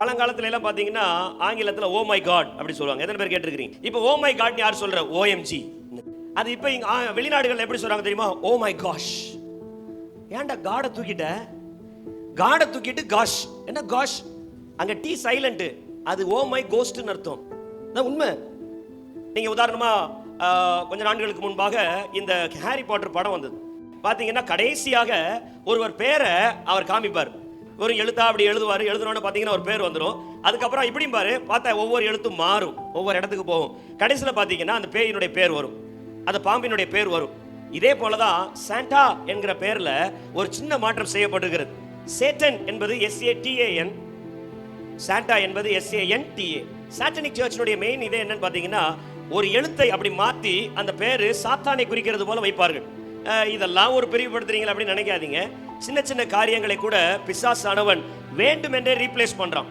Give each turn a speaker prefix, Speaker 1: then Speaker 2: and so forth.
Speaker 1: பழங்காலத்துல எல்லாம் பாத்தீங்கன்னா ஆங்கிலத்துல ஓ மை காட் அப்படி சொல்லுவாங்க. எத்தனை பேர் கேட்டிருக்கீங்க? இப்போ ஓ மை காட் யார் சொல்ற? ஓஎம்ஜி. அது இப்போ இங்க வெளிநாடுகள்ல எப்படி சொல்றாங்க தெரியுமா? Oh my gosh. ஏன்டா காடை தூக்கிட்ட? காடை தூக்கிட்டு காஷ். என்ன காஷ்? அங்க டி சைலண்ட். அது ஓ மை கோஸ்ட்னு அர்த்தம். அதான் உண்மை. நீங்க உதாரணமா கொஞ்ச நாட்களுக்கு முன்பாக இந்த ஹாரி பாட்டர் படம் வந்தது. பாத்தீங்கன்னா கடைசியாக ஒருவர் பேரை அவர் காமிப்பார். ஒரு எழுத்தா அப்படி எழுதுவாரு. எழுதுனோன்னு பாத்தீங்கன்னா ஒரு பேர் வந்துடும். அதுக்கப்புறம் இப்படியும் பாரு பார்த்தா ஒவ்வொரு எழுத்தும் மாறும், ஒவ்வொரு இடத்துக்கு போகும். கடைசியில் பாத்தீங்கன்னா அந்த பேயினுடைய பேர் வரும், அந்த பாம்பினுடைய பேர் வரும். இதே போலதான் சாண்டா என்கிற பேர்ல ஒரு சின்ன மாற்றம் செய்யப்பட்டிருக்கிறது. சேட்டன் என்பது SATAN, சாண்டா என்பது SANTA. சாட்டனிக் சர்ச்சினுடைய மெயின் இதே என்னன்னு பாத்தீங்கன்னா ஒரு எழுத்தை அப்படி மாத்தி அந்த பேரு சாத்தானை குறிக்கிறது போல வைப்பார்கள். இதெல்லாம் ஒரு பிரிவுபடுத்துறீங்களா அப்படின்னு நினைக்காதீங்க. சின்ன சின்ன காரியங்களை கூட பிசாசானவன் வேண்டுமென்றே ரீப்ளேஸ் பண்றான்.